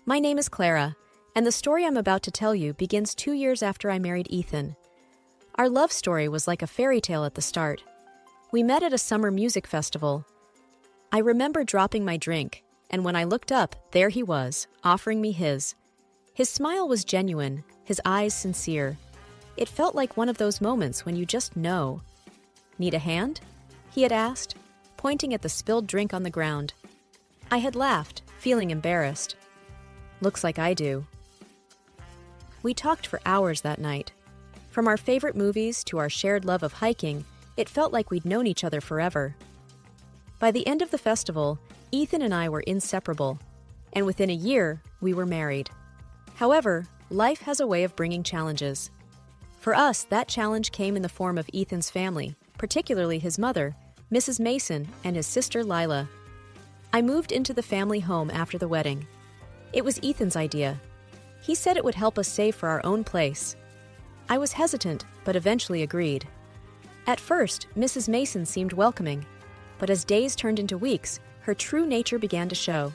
My name is Clara, and the story I'm about to tell you begins 2 years after I married Ethan. Our love story was like a fairy tale at the start. We met at a summer music festival. I remember dropping my drink, and when I looked up, there he was, offering me his. His smile was genuine, his eyes sincere. It felt like one of those moments when you just know. "Need a hand?" he had asked, pointing at the spilled drink on the ground. I had laughed, feeling embarrassed. "Looks like I do." We talked for hours that night. From our favorite movies to our shared love of hiking, it felt like we'd known each other forever. By the end of the festival, Ethan and I were inseparable, and within a year, we were married. However, life has a way of bringing challenges. For us, that challenge came in the form of Ethan's family, particularly his mother, Mrs. Mason, and his sister Lila. I moved into the family home after the wedding. It was Ethan's idea. He said it would help us save for our own place. I was hesitant, but eventually agreed. At first, Mrs. Mason seemed welcoming, but as days turned into weeks, her true nature began to show.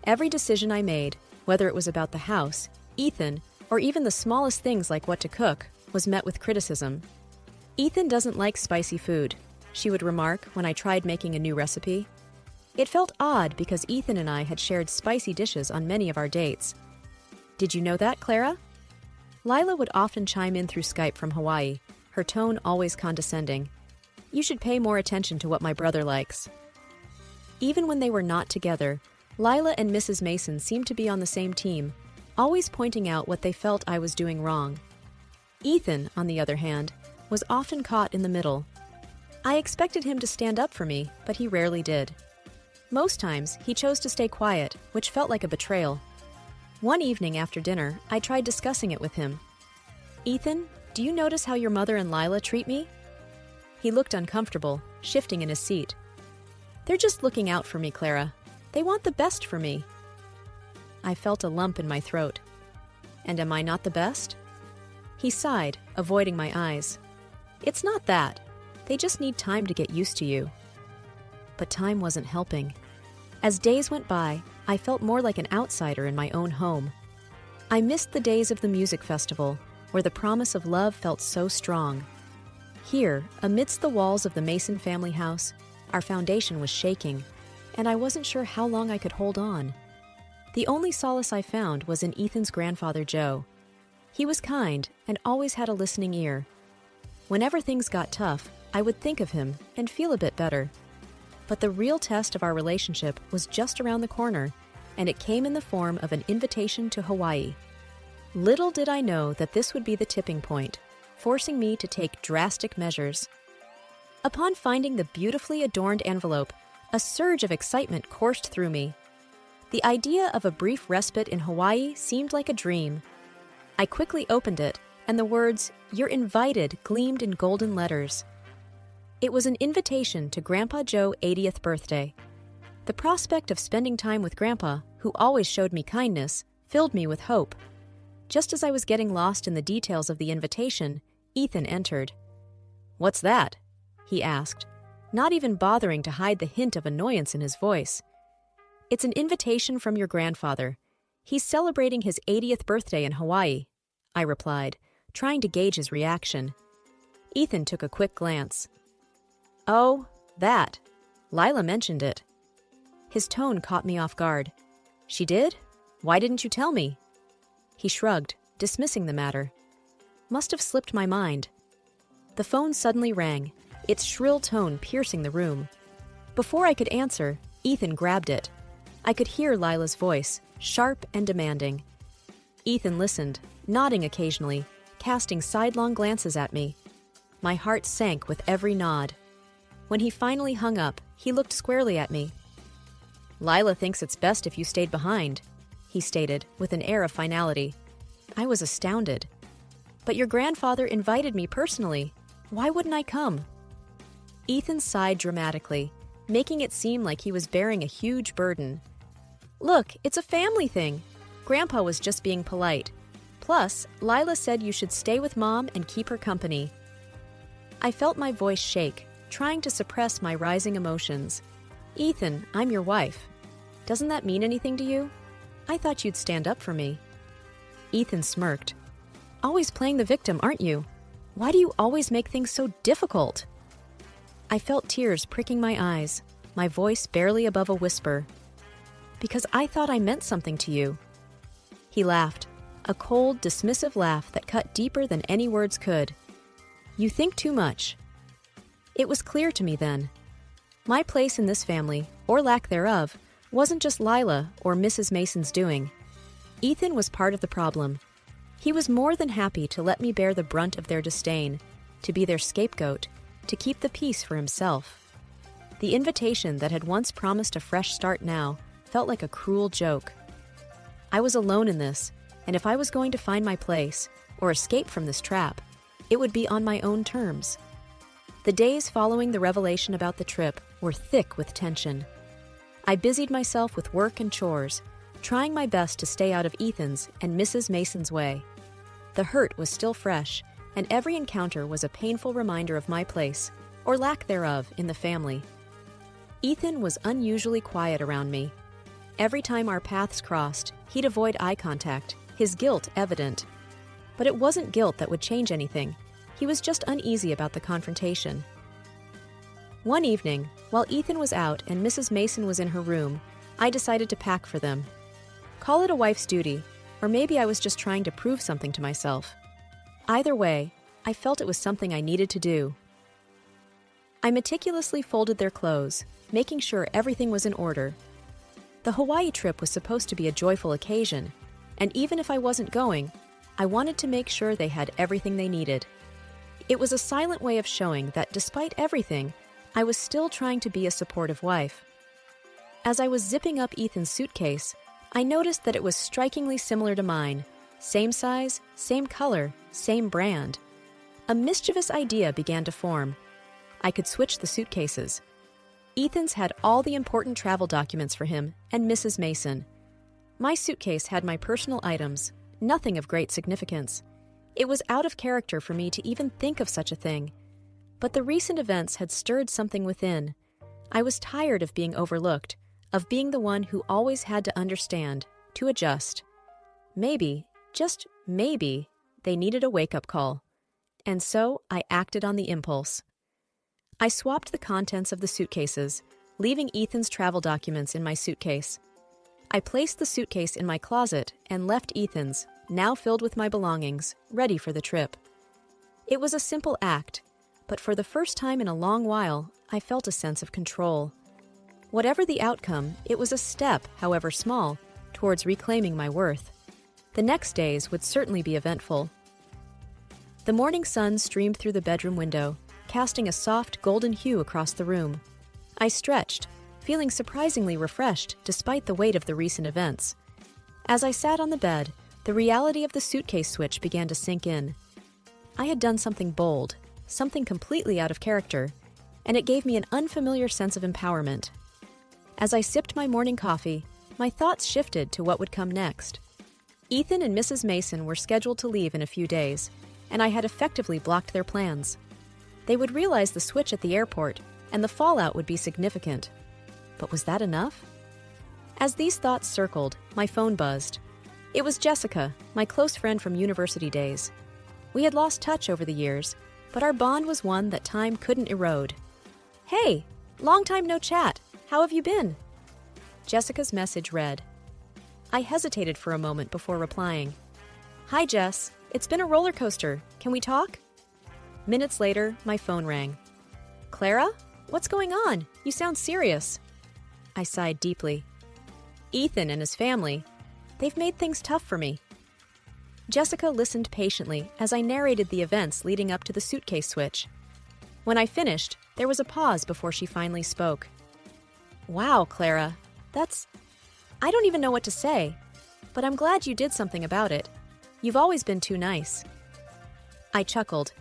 Every decision I made, whether it was about the house, Ethan, or even the smallest things like what to cook, was met with criticism. "Ethan doesn't like spicy food," she would remark when I tried making a new recipe. It felt odd because Ethan and I had shared spicy dishes on many of our dates. "Did you know that, Clara?" Lila would often chime in through Skype from Hawaii, her tone always condescending. "You should pay more attention to what my brother likes." Even when they were not together, Lila and Mrs. Mason seemed to be on the same team, always pointing out what they felt I was doing wrong. Ethan, on the other hand, was often caught in the middle. I expected him to stand up for me, but he rarely did. Most times, he chose to stay quiet, which felt like a betrayal. One evening after dinner, I tried discussing it with him. "Ethan, do you notice how your mother and Lila treat me?" He looked uncomfortable, shifting in his seat. "They're just looking out for me, Clara. They want the best for me." I felt a lump in my throat. "And am I not the best?" He sighed, avoiding my eyes. "It's not that. They just need time to get used to you." But time wasn't helping. As days went by, I felt more like an outsider in my own home. I missed the days of the music festival, where the promise of love felt so strong. Here, amidst the walls of the Mason family house, our foundation was shaking, and I wasn't sure how long I could hold on. The only solace I found was in Ethan's grandfather, Joe. He was kind and always had a listening ear. Whenever things got tough, I would think of him and feel a bit better. But the real test of our relationship was just around the corner, and it came in the form of an invitation to Hawaii. Little did I know that this would be the tipping point, forcing me to take drastic measures. Upon finding the beautifully adorned envelope, a surge of excitement coursed through me. The idea of a brief respite in Hawaii seemed like a dream. I quickly opened it, and the words, "You're invited," gleamed in golden letters. It was an invitation to Grandpa Joe's 80th birthday. The prospect of spending time with Grandpa, who always showed me kindness, filled me with hope. Just as I was getting lost in the details of the invitation, Ethan entered. "What's that?" he asked, not even bothering to hide the hint of annoyance in his voice. "It's an invitation from your grandfather. He's celebrating his 80th birthday in Hawaii," I replied, trying to gauge his reaction. Ethan took a quick glance. "Oh, that. Lila mentioned it." His tone caught me off guard. "She did? Why didn't you tell me?" He shrugged, dismissing the matter. Must have slipped my mind. The phone suddenly rang, its shrill tone piercing the room. Before I could answer, Ethan grabbed it. I could hear Lila's voice, sharp and demanding. Ethan listened, nodding occasionally, casting sidelong glances at me. My heart sank with every nod. When he finally hung up, he looked squarely at me. "Lila thinks it's best if you stayed behind," he stated, with an air of finality. I was astounded. "But your grandfather invited me personally. Why wouldn't I come?" Ethan sighed dramatically, making it seem like he was bearing a huge burden. "Look, it's a family thing. Grandpa was just being polite. Plus, Lila said you should stay with Mom and keep her company." I felt my voice shake, trying to suppress my rising emotions. "Ethan, I'm your wife. Doesn't that mean anything to you?" I thought you'd stand up for me." Ethan smirked. "Always playing the victim, aren't you? Why do you always make things so difficult?" I felt tears pricking my eyes, my voice barely above a whisper. "Because I thought I meant something to you." He laughed, a cold, dismissive laugh that cut deeper than any words could. "You think too much." It was clear to me then. My place in this family, or lack thereof, wasn't just Lila or Mrs. Mason's doing. Ethan was part of the problem. He was more than happy to let me bear the brunt of their disdain, to be their scapegoat, to keep the peace for himself. The invitation that had once promised a fresh start now felt like a cruel joke. I was alone in this, and if I was going to find my place, or escape from this trap, it would be on my own terms. The days following the revelation about the trip were thick with tension. I busied myself with work and chores, trying my best to stay out of Ethan's and Mrs. Mason's way. The hurt was still fresh, and every encounter was a painful reminder of my place, or lack thereof, in the family. Ethan was unusually quiet around me. Every time our paths crossed, he'd avoid eye contact, his guilt evident. But it wasn't guilt that would change anything. He was just uneasy about the confrontation. One evening, while Ethan was out and Mrs. Mason was in her room, I decided to pack for them. Call it a wife's duty, or maybe I was just trying to prove something to myself. Either way, I felt it was something I needed to do. I meticulously folded their clothes, making sure everything was in order. The Hawaii trip was supposed to be a joyful occasion, and even if I wasn't going, I wanted to make sure they had everything they needed. It was a silent way of showing that despite everything, I was still trying to be a supportive wife. As I was zipping up Ethan's suitcase, I noticed that it was strikingly similar to mine. Same size, same color, same brand. A mischievous idea began to form. I could switch the suitcases. Ethan's had all the important travel documents for him and Mrs. Mason. My suitcase had my personal items, nothing of great significance. It was out of character for me to even think of such a thing. But the recent events had stirred something within. I was tired of being overlooked, of being the one who always had to understand, to adjust. Maybe, just maybe, they needed a wake-up call. And so I acted on the impulse. I swapped the contents of the suitcases, leaving Ethan's travel documents in my suitcase. I placed the suitcase in my closet and left Ethan's, now filled with my belongings, ready for the trip. It was a simple act, but for the first time in a long while, I felt a sense of control. Whatever the outcome, it was a step, however small, towards reclaiming my worth. The next days would certainly be eventful. The morning sun streamed through the bedroom window, casting a soft golden hue across the room. I stretched, feeling surprisingly refreshed despite the weight of the recent events. As I sat on the bed, the reality of the suitcase switch began to sink in. I had done something bold, something completely out of character, and it gave me an unfamiliar sense of empowerment. As I sipped my morning coffee, my thoughts shifted to what would come next. Ethan and Mrs. Mason were scheduled to leave in a few days, and I had effectively blocked their plans. They would realize the switch at the airport, and the fallout would be significant. But was that enough? As these thoughts circled, my phone buzzed. It was Jessica, my close friend from university days. We had lost touch over the years, but our bond was one that time couldn't erode. "Hey, long time no chat. How have you been?" Jessica's message read. I hesitated for a moment before replying. "Hi, Jess. It's been a roller coaster. Can we talk?" Minutes later, my phone rang. "Clara? What's going on? You sound serious." I sighed deeply. "Ethan and his family. They've made things tough for me." Jessica listened patiently as I narrated the events leading up to the suitcase switch. When I finished, there was a pause before she finally spoke. "Wow, Clara, I don't even know what to say, but I'm glad you did something about it. You've always been too nice." I chuckled.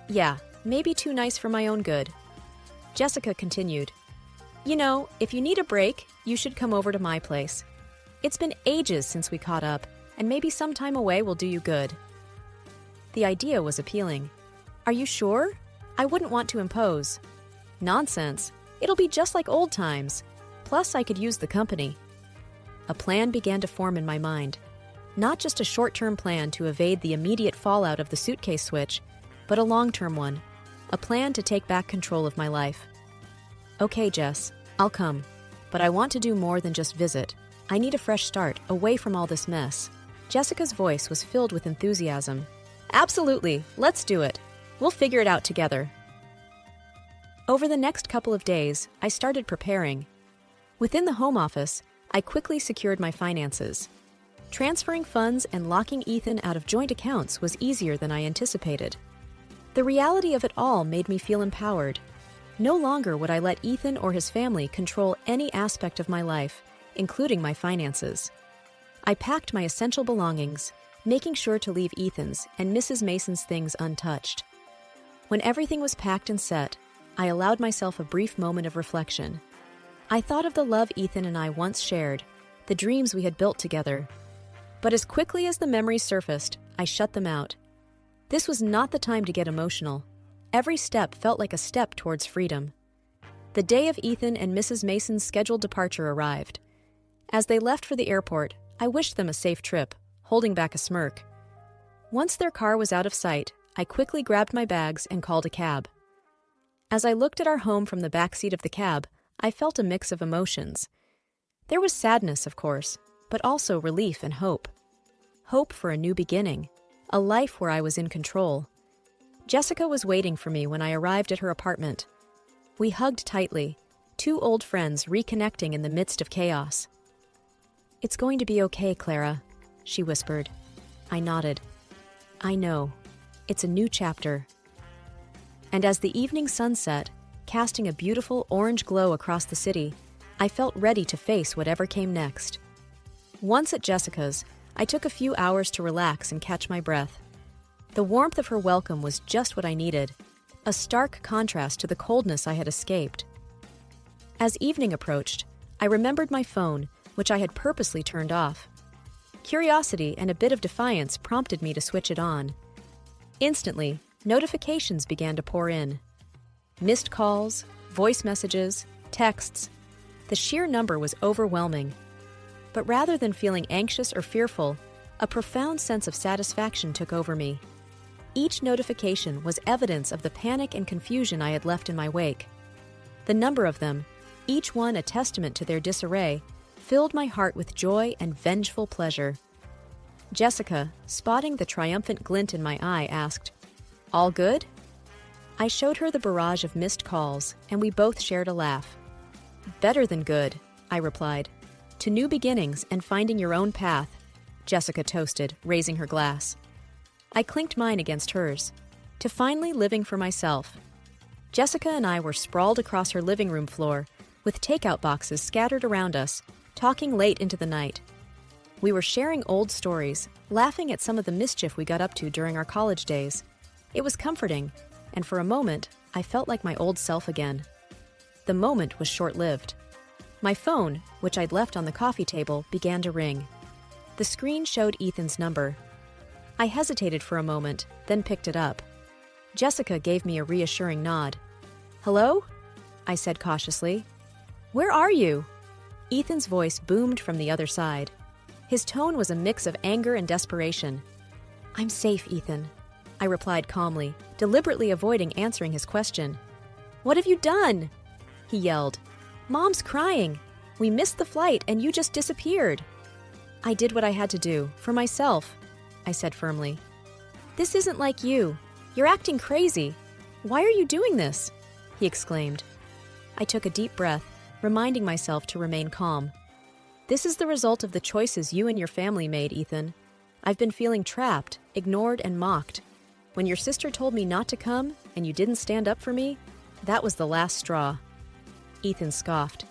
"Yeah, maybe too nice for my own good." Jessica continued. "You know, if you need a break, you should come over to my place. It's been ages since we caught up, and maybe some time away will do you good." The idea was appealing. "Are you sure? I wouldn't want to impose." "Nonsense. It'll be just like old times. Plus, I could use the company." a plan began to form in my mind. Not just a short-term plan to evade the immediate fallout of the suitcase switch, but a long-term one, a plan to take back control of my life. Okay, Jess, I'll come, but I want to do more than just visit. I need a fresh start, away from all this mess. Jessica's voice was filled with enthusiasm. Absolutely, let's do it. We'll figure it out together. Over the next couple of days, I started preparing. Within the home office, I quickly secured my finances. Transferring funds and locking Ethan out of joint accounts was easier than I anticipated. The reality of it all made me feel empowered. No longer would I let Ethan or his family control any aspect of my life, including my finances. I packed my essential belongings, making sure to leave Ethan's and Mrs. Mason's things untouched. When everything was packed and set, I allowed myself a brief moment of reflection. I thought of the love Ethan and I once shared, the dreams we had built together. But as quickly as the memories surfaced, I shut them out. This was not the time to get emotional. Every step felt like a step towards freedom. The day of Ethan and Mrs. Mason's scheduled departure arrived. As they left for the airport, I wished them a safe trip, holding back a smirk. Once their car was out of sight, I quickly grabbed my bags and called a cab. As I looked at our home from the backseat of the cab, I felt a mix of emotions. There was sadness, of course, but also relief and hope. Hope for a new beginning, a life where I was in control. Jessica was waiting for me when I arrived at her apartment. We hugged tightly, two old friends reconnecting in the midst of chaos. "It's going to be okay, Clara," she whispered. I nodded. I know. It's a new chapter. And as the evening sun set, casting a beautiful orange glow across the city, I felt ready to face whatever came next. Once at Jessica's, I took a few hours to relax and catch my breath. The warmth of her welcome was just what I needed, a stark contrast to the coldness I had escaped. As evening approached, I remembered my phone, which I had purposely turned off. Curiosity and a bit of defiance prompted me to switch it on. Instantly, notifications began to pour in. Missed calls, voice messages, texts. The sheer number was overwhelming. But rather than feeling anxious or fearful, a profound sense of satisfaction took over me. Each notification was evidence of the panic and confusion I had left in my wake. The number of them, each one a testament to their disarray, filled my heart with joy and vengeful pleasure. Jessica, spotting the triumphant glint in my eye, asked, "All good?" I showed her the barrage of missed calls, and we both shared a laugh. "Better than good," I replied. "To new beginnings and finding your own path," Jessica toasted, raising her glass. I clinked mine against hers. "To finally living for myself." Jessica and I were sprawled across her living room floor, with takeout boxes scattered around us, talking late into the night. We were sharing old stories, laughing at some of the mischief we got up to during our college days. It was comforting, and for a moment, I felt like my old self again. The moment was short-lived. My phone, which I'd left on the coffee table, began to ring. The screen showed Ethan's number. I hesitated for a moment, then picked it up. Jessica gave me a reassuring nod. "Hello?" I said cautiously. "Where are you?" Ethan's voice boomed from the other side. His tone was a mix of anger and desperation. "I'm safe, Ethan," I replied calmly, deliberately avoiding answering his question. "What have you done?" he yelled. "Mom's crying. We missed the flight and you just disappeared." "I did what I had to do, for myself," I said firmly. "This isn't like you. You're acting crazy. Why are you doing this?" he exclaimed. I took a deep breath, reminding myself to remain calm. "This is the result of the choices you and your family made, Ethan. I've been feeling trapped, ignored, and mocked. When your sister told me not to come and you didn't stand up for me, that was the last straw." Ethan scoffed.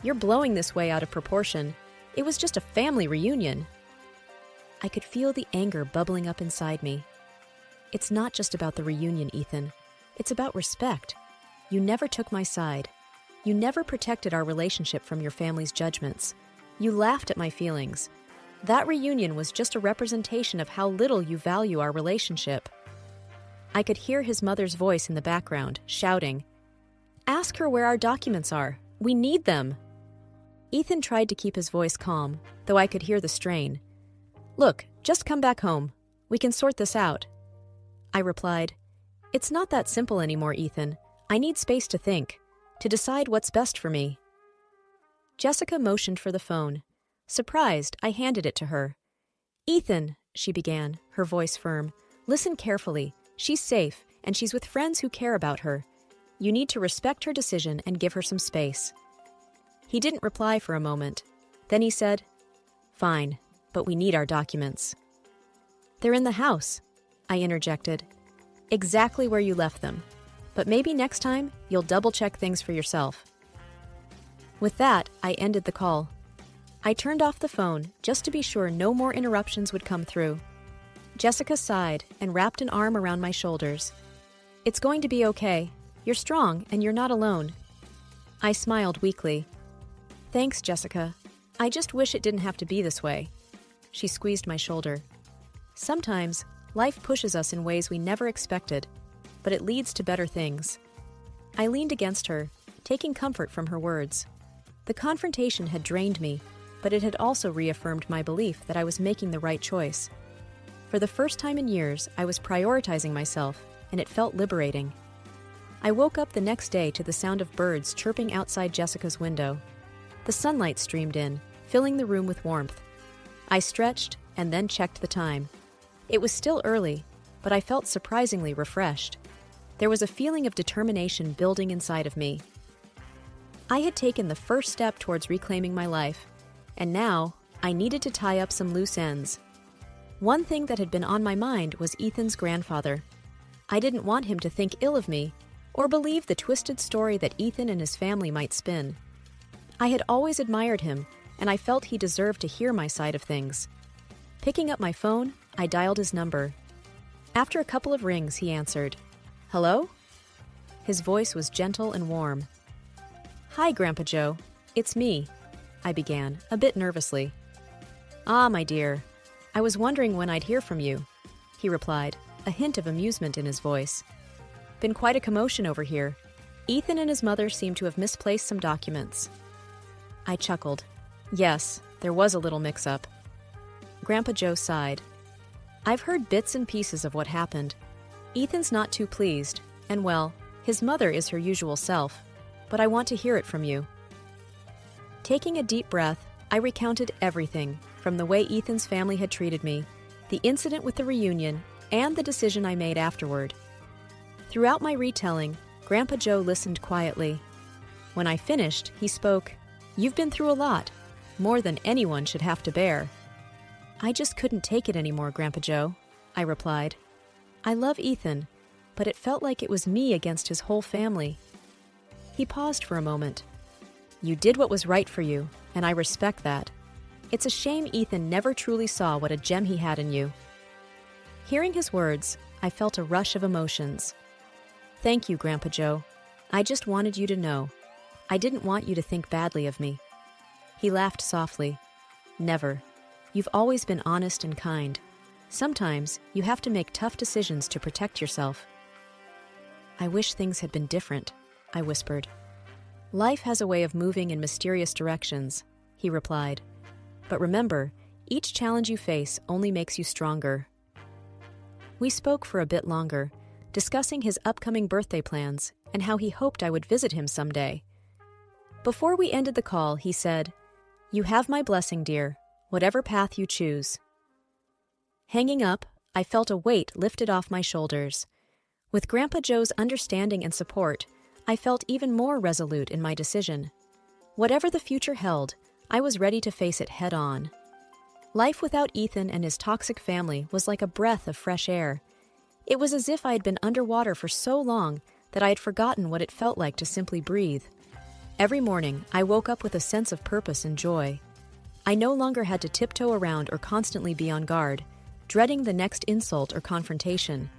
"You're blowing this way out of proportion. It was just a family reunion." I could feel the anger bubbling up inside me. "It's not just about the reunion, Ethan. It's about respect. You never took my side. You never protected our relationship from your family's judgments. You laughed at my feelings. That reunion was just a representation of how little you value our relationship." I could hear his mother's voice in the background, shouting, "Ask her where our documents are. We need them." Ethan tried to keep his voice calm, though I could hear the strain. "Look, just come back home. We can sort this out." I replied, "It's not that simple anymore, Ethan. I need space to think, to decide what's best for me." Jessica motioned for the phone. Surprised, I handed it to her. "Ethan," she began, her voice firm, "listen carefully. She's safe, and she's with friends who care about her. You need to respect her decision and give her some space." He didn't reply for a moment. Then he said, "Fine, but we need our documents." "They're in the house," I interjected. "Exactly where you left them. But maybe next time you'll double-check things for yourself." With that, I ended the call. I turned off the phone just to be sure no more interruptions would come through. Jessica sighed and wrapped an arm around my shoulders. "It's going to be okay. You're strong and you're not alone." I smiled weakly. "Thanks, Jessica. I just wish it didn't have to be this way." She squeezed my shoulder. Sometimes, life pushes us in ways we never expected, but it leads to better things. I leaned against her, taking comfort from her words. The confrontation had drained me, but it had also reaffirmed my belief that I was making the right choice. For the first time in years, I was prioritizing myself, and it felt liberating. I woke up the next day to the sound of birds chirping outside Jessica's window. The sunlight streamed in, filling the room with warmth. I stretched and then checked the time. It was still early, but I felt surprisingly refreshed. There was a feeling of determination building inside of me. I had taken the first step towards reclaiming my life, and now I needed to tie up some loose ends. One thing that had been on my mind was Ethan's grandfather. I didn't want him to think ill of me, or believe the twisted story that Ethan and his family might spin. I had always admired him, and I felt he deserved to hear my side of things. Picking up my phone, I dialed his number. After a couple of rings, he answered. "Hello?" His voice was gentle and warm. "Hi, Grandpa Joe. It's me," I began, a bit nervously. "Ah, my dear. I was wondering when I'd hear from you," he replied, a hint of amusement in his voice. "Been quite a commotion over here. Ethan and his mother seem to have misplaced some documents." I chuckled. Yes, there was a little mix-up. Grandpa Joe sighed. "I've heard bits and pieces of what happened. Ethan's not too pleased, and well, his mother is her usual self, but I want to hear it from you." Taking a deep breath, I recounted everything, from the way Ethan's family had treated me, the incident with the reunion, and the decision I made afterward. Throughout my retelling, Grandpa Joe listened quietly. When I finished, he spoke, "You've been through a lot, more than anyone should have to bear." "I just couldn't take it anymore, Grandpa Joe," I replied. "I love Ethan, but it felt like it was me against his whole family." He paused for a moment. "You did what was right for you, and I respect that. It's a shame Ethan never truly saw what a gem he had in you." Hearing his words, I felt a rush of emotions. "Thank you, Grandpa Joe. I just wanted you to know. I didn't want you to think badly of me." He laughed softly. "Never. You've always been honest and kind. Sometimes you have to make tough decisions to protect yourself." "I wish things had been different," I whispered. "Life has a way of moving in mysterious directions," he replied. "But remember, each challenge you face only makes you stronger." We spoke for a bit longer, discussing his upcoming birthday plans and how he hoped I would visit him someday. Before we ended the call, he said, "You have my blessing, dear, whatever path you choose." Hanging up, I felt a weight lifted off my shoulders. With Grandpa Joe's understanding and support, I felt even more resolute in my decision. Whatever the future held, I was ready to face it head-on. Life without Ethan and his toxic family was like a breath of fresh air. It was as if I had been underwater for so long that I had forgotten what it felt like to simply breathe. Every morning, I woke up with a sense of purpose and joy. I no longer had to tiptoe around or constantly be on guard, dreading the next insult or confrontation.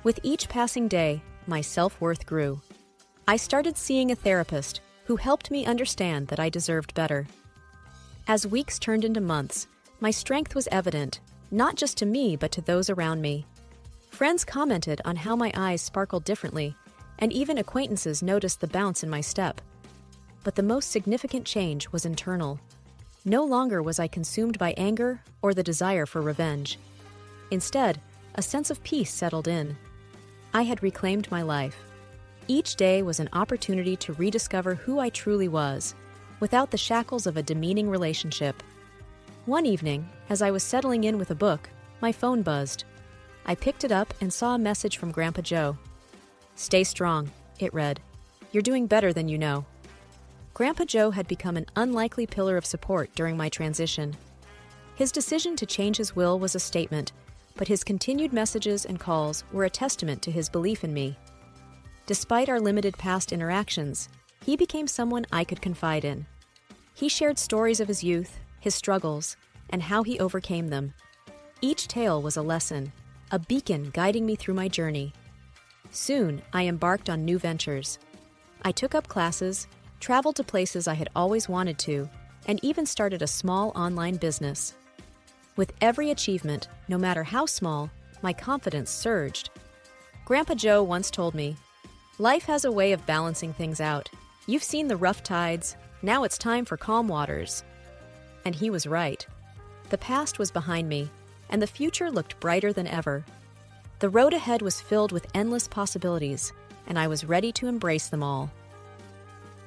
With each passing day, my self-worth grew. I started seeing a therapist who helped me understand that I deserved better. As weeks turned into months, my strength was evident, not just to me but to those around me. Friends commented on how my eyes sparkled differently, and even acquaintances noticed the bounce in my step. But the most significant change was internal. No longer was I consumed by anger or the desire for revenge. Instead, a sense of peace settled in. I had reclaimed my life. Each day was an opportunity to rediscover who I truly was, without the shackles of a demeaning relationship. One evening, as I was settling in with a book, my phone buzzed. I picked it up and saw a message from Grandpa Joe. "Stay strong," it read. "You're doing better than you know." Grandpa Joe had become an unlikely pillar of support during my transition. His decision to change his will was a statement, but his continued messages and calls were a testament to his belief in me. Despite our limited past interactions, he became someone I could confide in. He shared stories of his youth, his struggles, and how he overcame them. Each tale was a lesson, a beacon guiding me through my journey. Soon, I embarked on new ventures. I took up classes, traveled to places I had always wanted to, and even started a small online business. With every achievement, no matter how small, my confidence surged. Grandpa Joe once told me, "Life has a way of balancing things out. You've seen the rough tides, now it's time for calm waters." And he was right. The past was behind me, and the future looked brighter than ever. The road ahead was filled with endless possibilities, and I was ready to embrace them all.